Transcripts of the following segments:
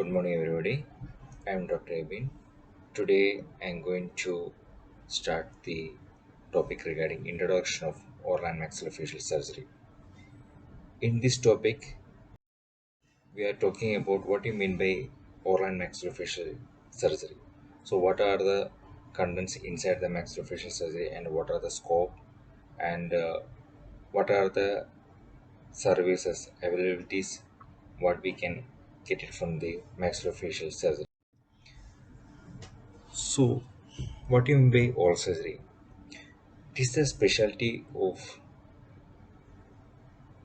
Good morning, everybody. I am Dr. Abin. Today, I am going to start the topic regarding introduction of oral and maxillofacial surgery. In this topic, we are talking about what you mean by oral and maxillofacial surgery. So, what are the contents inside the maxillofacial surgery, and what are the scope, and what are the services availabilities, what we can get it from the maxillofacial surgery. So, what do you mean by oral surgery? It is the specialty of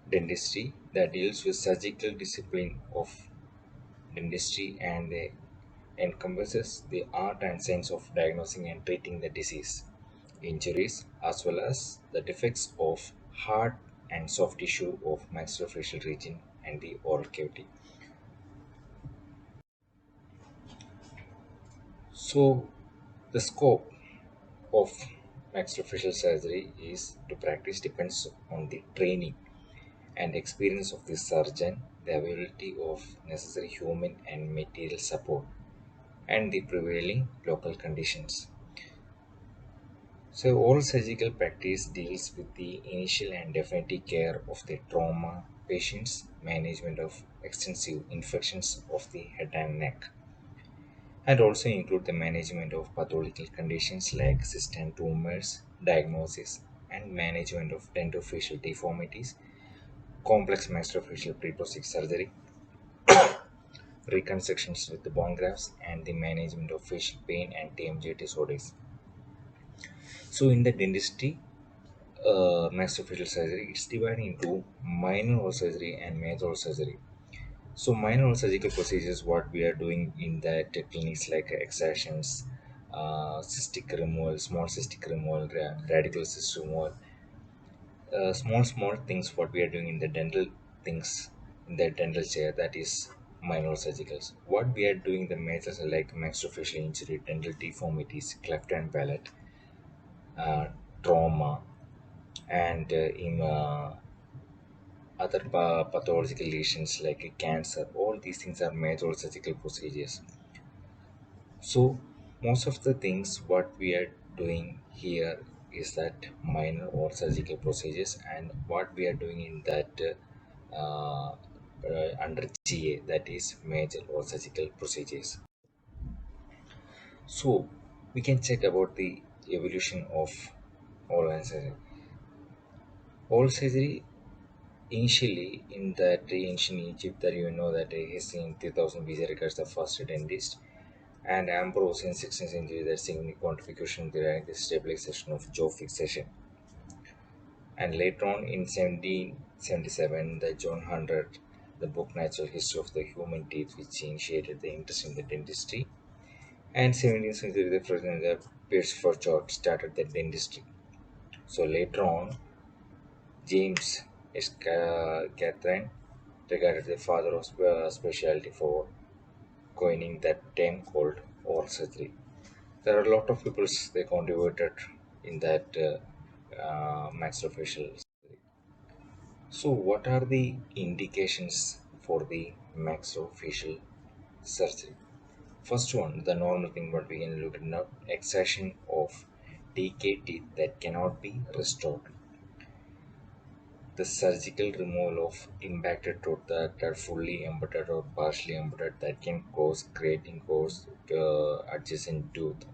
dentistry that deals with surgical discipline of dentistry and encompasses the art and science of diagnosing and treating the disease, injuries, as well as the defects of hard and soft tissue of maxillofacial region and the oral cavity. So, the scope of maxillofacial surgery is to practice depends on the training and experience of the surgeon, the availability of necessary human and material support, and the prevailing local conditions. So, all surgical practice deals with the initial and definitive care of the trauma patients, management of extensive infections of the head and neck, and also include the management of pathological conditions like cysts and tumors, diagnosis, and management of dentofacial deformities, complex maxillofacial preprosthetic surgery, reconstructions with the bone grafts, and the management of facial pain and TMJ disorders. So, in the dentistry, maxillofacial surgery it's divided into minor oral surgery and major oral surgery. So, minor oral surgical procedures, what we are doing in that clinics like extractions, cystic removal, small cystic removal, radical cyst removal, small things what we are doing in the dental things in the dental chair, that is minor surgicals. What we are doing the majors are like maxillofacial injury, dental deformities, cleft and palate, uh, trauma, and in other pathological lesions like cancer. All these things are major surgical procedures. So most of the things what we are doing here is that minor or surgical procedures, and what we are doing in that under GA, that is major or surgical procedures. So we can check about the evolution of oral surgery. Oral surgery initially in that ancient Egypt, that you know that is in 3000 BC records the first dentist, and Ambrose in 16th century that significant contribution to the stabilization of jaw fixation. And later on in 1777, the John Hundred, the book Natural History of the Human Teeth, which initiated the interest in the dentistry. And 17th century, the President Pierce Forchot started the dentistry. So later on, James S. Catherine, regarded the father of specialty for coining that term called oral surgery. There are a lot of people they contributed in that maxillofacial surgery. So, what are the indications for the maxillofacial surgery? First one, the normal thing what we can look at now, extraction of decayed teeth that cannot be restored. The surgical removal of impacted tooth that are fully embedded or partially embedded that can cause adjacent tooth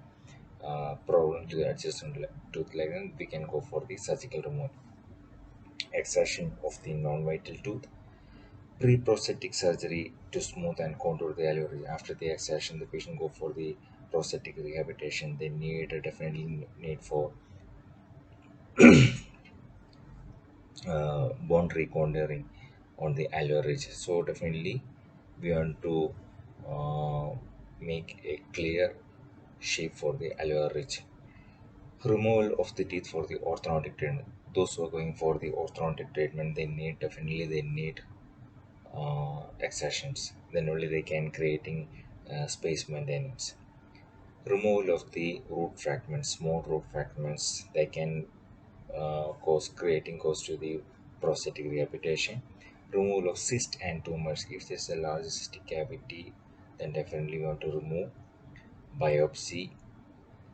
problem to the adjacent tooth like that, we can go for the surgical removal. Extraction of the non-vital tooth, pre-prosthetic surgery to smooth and contour the alveoli. After the extraction, the patient go for the prosthetic rehabilitation. They need definitely need for bone recontouring on the alveolar ridge. So definitely we want to make a clear shape for the alveolar ridge. Removal of the teeth for the orthodontic treatment. Those who are going for the orthodontic treatment, they need definitely they need excisions. Then only they can creating space maintenance. Removal of the root fragments, small root fragments, they can cause creating cause to the prosthetic rehabilitation. Removal of cyst and tumors. If there's a large cystic cavity, then definitely we want to remove biopsy,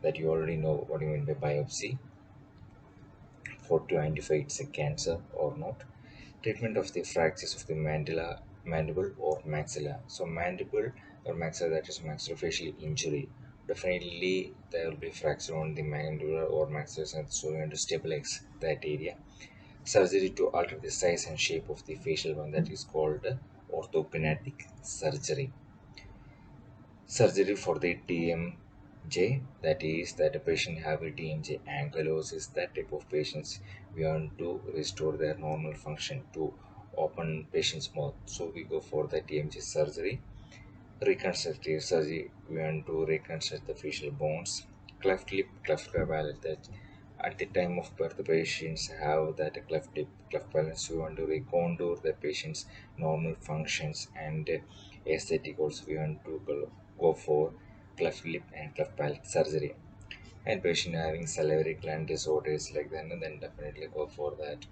that you already know what you mean by biopsy, for to identify it's a cancer or not. Treatment of the fractures of the mandible or maxilla. So mandible or maxilla, that is maxillofacial injury. Definitely there will be fracture on the mandible or maxilla, so we have to stabilize that area. Surgery to alter the size and shape of the facial bone, that is called orthopedic surgery. Surgery for the TMJ, that is that a patient have a TMJ ankylosis, that type of patients we want to restore their normal function to open patient's mouth. So we go for the TMJ surgery. Reconstructive surgery, we want to reconstruct the facial bones. Cleft lip, cleft palate, that at the time of birth the patients have that cleft lip, cleft palate, so we want to recontour the patient's normal functions. And aesthetic also we want to go for cleft lip and cleft palate surgery. And patient having salivary gland disorders like that, and then definitely go for that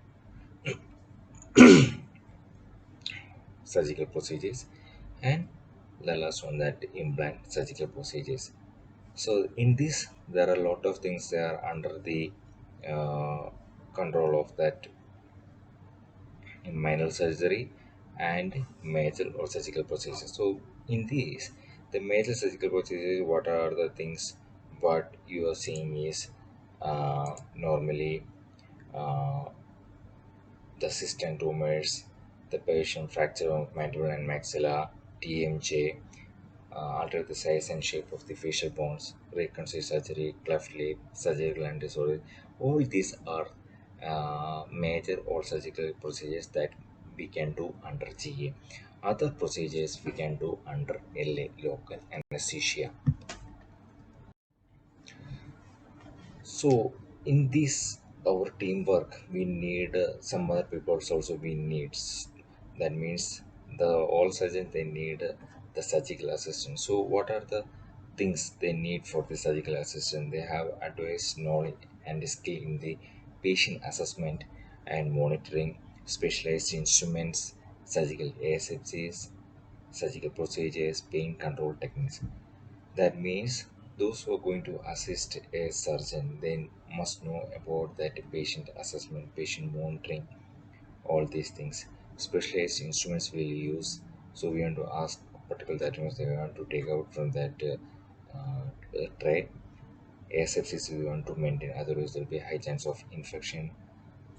surgical procedures. And the last one, that implant surgical procedures. So in this, there are a lot of things that are under the uh, control of that minor surgery and major or surgical procedures. So in these, the major surgical procedures, what are the things? What you are seeing is normally uh, the cystic tumors, the patient fracture of mandible and maxilla, TMJ, alter the size and shape of the facial bones, reconstruct surgery, cleft lip, surgical and disorder. All these are major or surgical procedures that we can do under GA. Other procedures we can do under LA, local anesthesia. So in this our teamwork, we need some other people also we needs. That means the all surgeons they need the surgical assistant. So what are the things they need for the surgical assistant? They have advanced knowledge and skill in the patient assessment and monitoring, specialized instruments, surgical asepsies, surgical procedures, pain control techniques. That means those who are going to assist a surgeon then must know about that patient assessment, patient monitoring, all these things. Specialized instruments will use. So we want to ask particular that means they want to take out from that tray. Asepsis we want to maintain, otherwise there will be a high chance of infection.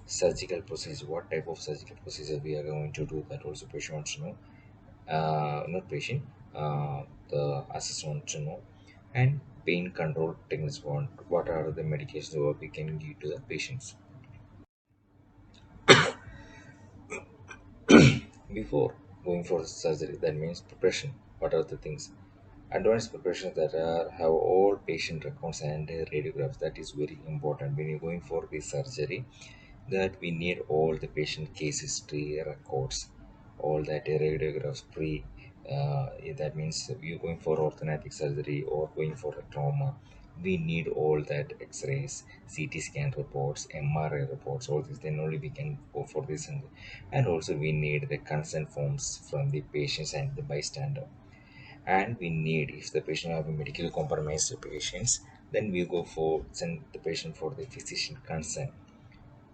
Surgical procedure, what type of surgical procedure we are going to do, that also patient wants to know. Not patient, the assistant wants to know. And pain control techniques, want what are the medications that we can give to the patients before going for surgery. That means preparation. What are the things? Advanced preparations that are have all patient records and radiographs. That is very important when you're going for the surgery. That we need all the patient case history records, all that radiographs pre. That means you're going for orthodontic surgery or going for a trauma. We need all that X-rays, CT scan reports, MRI reports, all this. Then only we can go for this, and also we need the consent forms from the patients and the bystander. And we need, if the patient have a medically compromised patients, then we go for send the patient for the physician consent.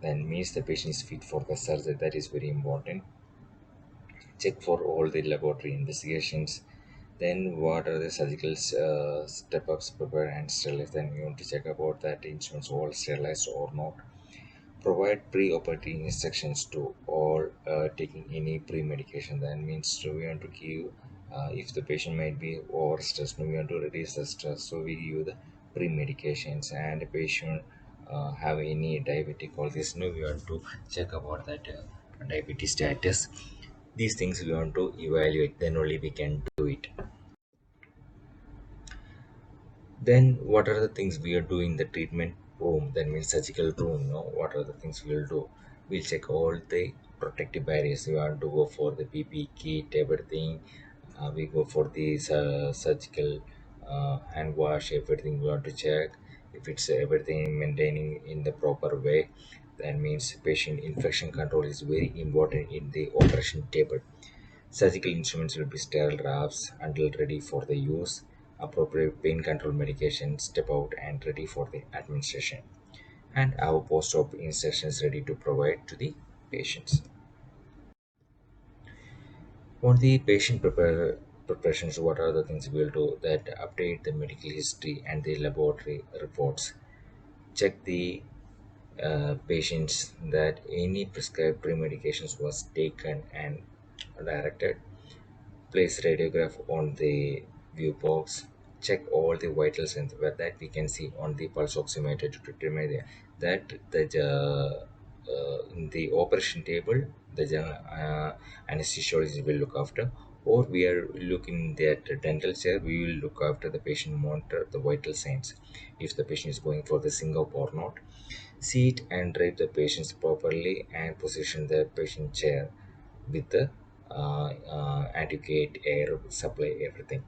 Then means the patient is fit for the surgery. That is very important. Check for all the laboratory investigations. Then what are the surgical step-ups prepared and sterilized? Then you want to check about that instruments all sterilized or not. Provide pre-operative instructions to all taking any pre-medication. That means so we want to give, if the patient might be over stressed, we want to reduce the stress, so we give the pre-medications. And the patient have any diabetic, all this, no, we want to check about that diabetes status. These things we want to evaluate, then only we can do it. Then what are the things we are doing in the treatment room? That means surgical room. No, what are the things we'll do? We'll check all the protective barriers. We want to go for the PP kit, everything. We go for the surgical hand wash, everything we want to check. If it's everything maintaining in the proper way, that means patient infection control is very important in the operation table. Surgical instruments will be sterile wraps until ready for the use. Appropriate pain control medication step out and ready for the administration. And our post-op instructions ready to provide to the patients. On the preparations, what are the things we will do? That update the medical history and the laboratory reports. Check the patients that any prescribed pre-medications was taken and directed. Place radiograph on the view box. Check all the vital signs where that we can see on the pulse oximeter to determine that in the operation table the anesthesiologist will look after, or we are looking at dental chair, we will look after the patient, monitor the vital signs if the patient is going for the syncope or not. Seat and drape the patients properly and position the patient chair with the adequate air supply, everything.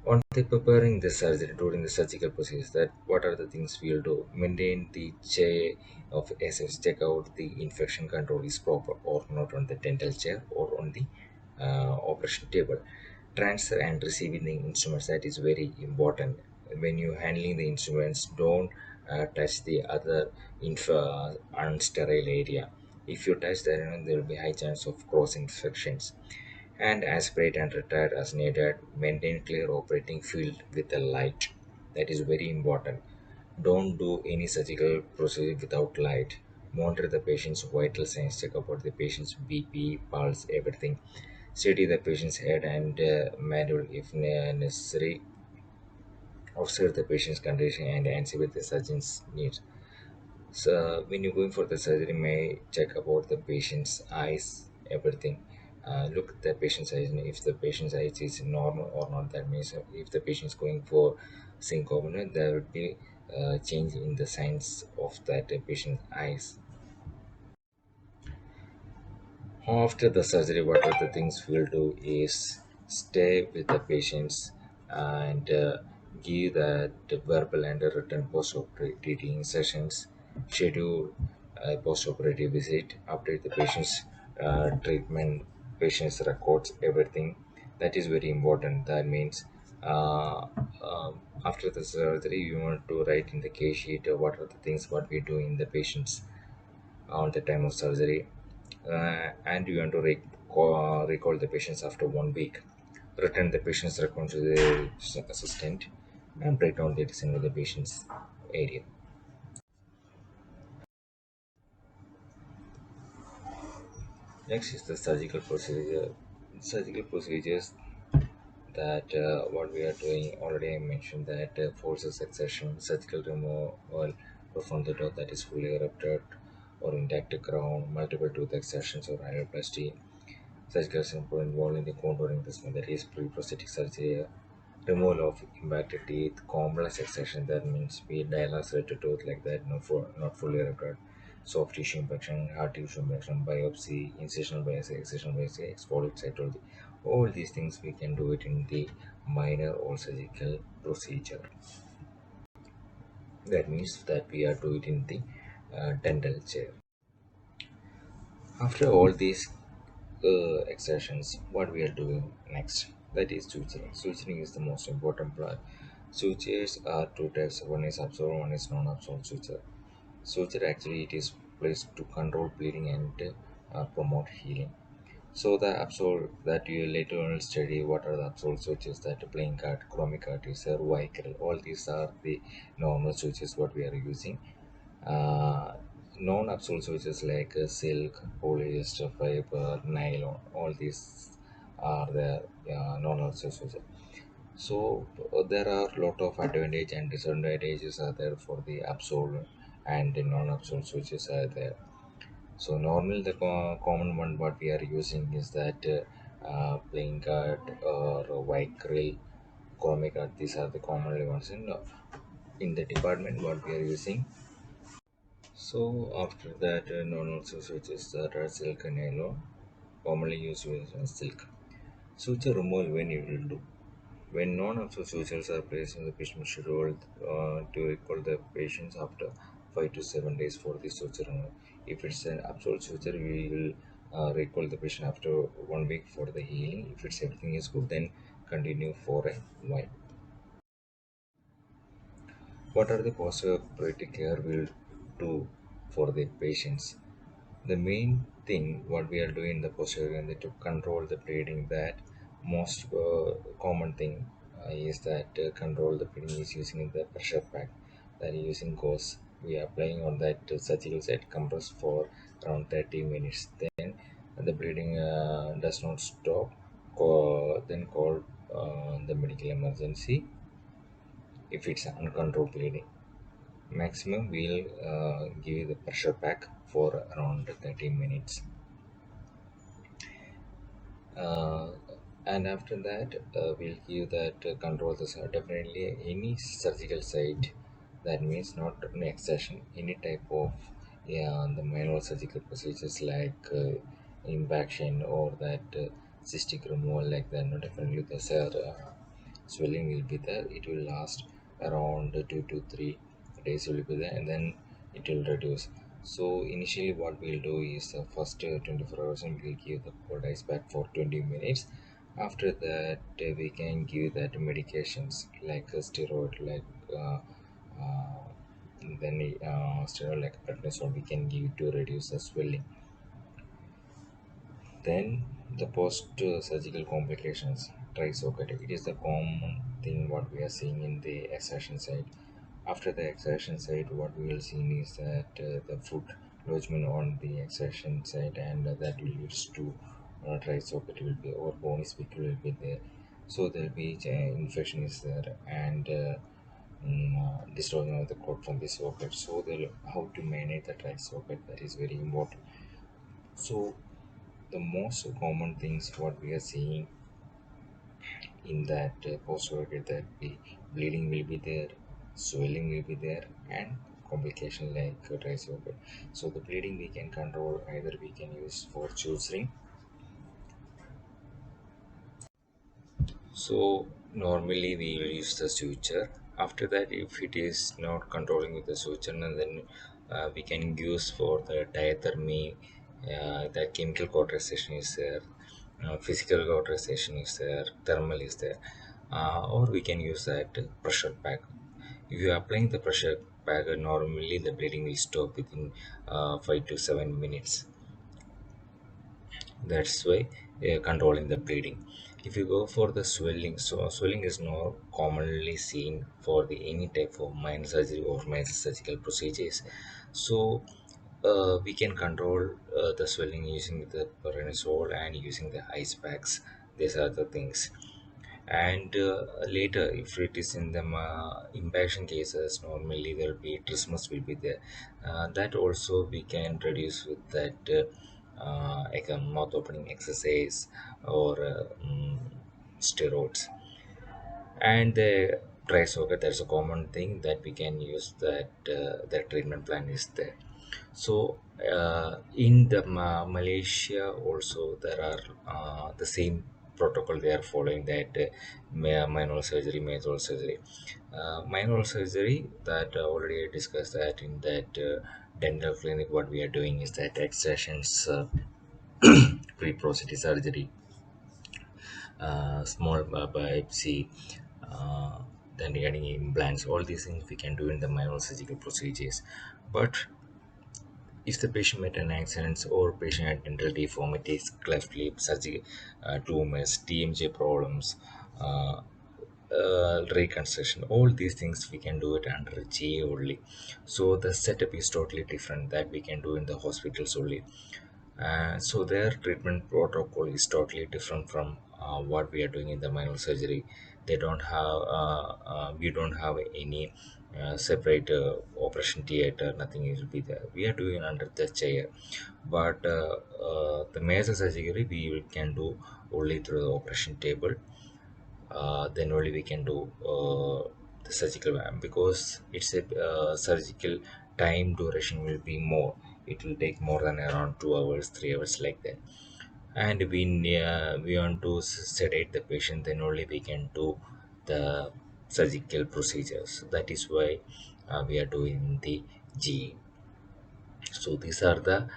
On the preparing the surgery during the surgical procedures, that what are the things we'll do? Maintain the chair of SS, check out the infection control is proper or not on the dental chair or on the operation table. Transfer and receiving the instruments, that is very important. When you handling the instruments, don't touch the other unsterile area. If you touch that, there will be high chance of cross infections. And aspirate and retire as needed. Maintain clear operating field with a light. That is very important. Don't do any surgical procedure without light. Monitor the patient's vital signs. Check about the patient's BP, pulse, everything. Steady the patient's head and manual if necessary. Observe the patient's condition and anticipate the surgeon's needs. So when you're going for the surgery, may check about the patient's eyes, everything. Look at the patient's eyes, and if the patient's eyes is normal or not. That means if the patient is going for syncope, there will be change in the signs of that patient's eyes. After the surgery, what are the things we'll do is stay with the patients and give the verbal and written post-operative sessions, schedule a post-operative visit, update the patient's treatment, patient's records, everything. That is very important. That means uh, after the surgery, you want to write in the case sheet what are the things what we do in the patients on the time of surgery, and you want to recall the patients after 1 week. Return the patient's record to the assistant and break down the design of the patient's area. Next is the surgical procedure. Surgical procedures, that what we are doing, already I mentioned that forceps excision, surgical removal from the tooth that is fully erupted or intact crown, multiple tooth extractions or rhinoplasty. Surgical sample involved in the contouring this method is pre-prosthetic surgery, removal of impacted teeth, complex extraction, that means we dilacerated tooth like that, no, for not fully repaired. Soft tissue infection, hard tissue infection, biopsy, incisional biopsy, excisional biopsy, exfoliate cytology. All these things we can do it in the minor or surgical procedure. That means that we are doing it in the dental chair. After all these exertions, what we are doing next, that is suturing. Suturing is the most important part. Sutures are two types, one is absorbed, one is non-absorbed suture. Suture actually it is placed to control bleeding and promote healing. So the absorbed, that you later on will study what are the absorbed sutures, that plain cut, chromic cut, is vicryl, all these are the normal sutures what we are using. uh, Non-absorbed switches like silk, polyester fiber, nylon, all these are the non-absorbed switches. So there are a lot of advantage and disadvantages are there for the absorbed and the non-absorbed switches are there. So normally the common one what we are using is that plain cut or white grill, chromic cut. These are the commonly ones in the department what we are using. So after that, non-also switches that are silk and nylon, commonly used with silk. Suture removal when you will do. When non-also sutures are placed in the patient schedule to recall the patients after 5 to 7 days for the suture. If it's an absolute suture, we will recall the patient after 1 week for the healing. If it's everything is good, then continue for a while. What are the postoperative care will do for the patients? The main thing what we are doing in the posterior is to control the bleeding. That most common thing is that control the bleeding is using the pressure pack, that using gauze. We are applying on that surgical site compress for around 30 minutes. Then the bleeding does not stop. Then call the medical emergency if it's uncontrolled bleeding. Maximum we'll give the pressure pack for around 30 minutes. uh, and after that we'll give that control this definitely any surgical site, that means not an excision, any type of, yeah, the manual surgical procedures like impaction or that cystic removal like that, no, definitely the swelling will be there. It will last around 2 to 3 days will be there, and then it will reduce. So initially what we'll do is the first 24 hours and we'll give the cold ice pack for 20 minutes. After that we can give that medications like a steroid, like uh, then steroid like prednisone we can give to reduce the swelling. Then the post surgical complications, try socket. It is the common thing what we are seeing in the extraction side. After the extraction side, what we will see is that the foot lodgement on the extraction side, and that will leads to dry socket will be, or bony spicle will be there. So there will be infection is there, and distortion of the cord from the socket. So the how to manage the dry socket, that is very important. So the most common things what we are seeing in that post-operative therapy, bleeding will be there, swelling will be there, and complication like dry socket. So the bleeding we can control, either we can use for choosing. So normally we will use the suture. After that, if it is not controlling with the suture, and then we can use for the diathermy. The chemical cauterization is there, physical cauterization is there, thermal is there, or we can use that pressure pack. If you are applying the pressure pack, normally the bleeding will stop within 5 to 7 minutes. That's why controlling the bleeding. If you go for the swelling, so swelling is not commonly seen for the any type of minor surgery or major surgical procedures. So we can control the swelling using the prednisone and using the ice packs. These are the things. And later, if it is in the impaction cases, normally there will be trismus will be there. That also we can reduce with that like a mouth opening exercise or steroids. And the dry socket, that's a common thing that we can use, that the treatment plan is there. So in the Malaysia also there are the same protocol they are following, that minor surgery, major surgery. Minor surgery, that already I discussed that in that dental clinic. What we are doing is that extractions, pre-prosthetic surgery, small biopsy, uh, then regarding implants, all these things we can do in the minor surgical procedures. But if the patient met an accident or patient had dental deformities, cleft lip, surgery, tumors, TMJ problems, reconstruction, all these things we can do it under GA only. So the setup is totally different that we can do in the hospitals only. So their treatment protocol is totally different from what we are doing in the minor surgery. They don't have, we don't have any separate operation theater. Nothing will be there. We are doing under the chair, but the major surgery we can do only through the operation table. Then only we can do the surgical one, because it's a surgical time duration will be more. It will take more than around 2 hours, 3 hours like that. And we want to sedate the patient, then only we can do the surgical procedures. That is why we are doing the GE. So these are the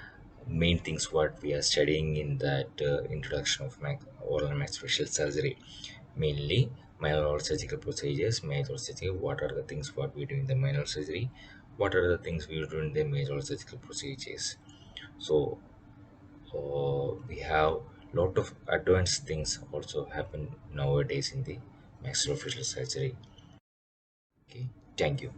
main things what we are studying in that introduction of oral and maxillofacial surgery. Mainly minor oral surgical procedures, major oral surgery. What are the things what we do in the minor surgery? What are the things we do in the major oral surgical procedures? So we have lot of advanced things also happen nowadays in the maxillofacial surgery. Okay, thank you.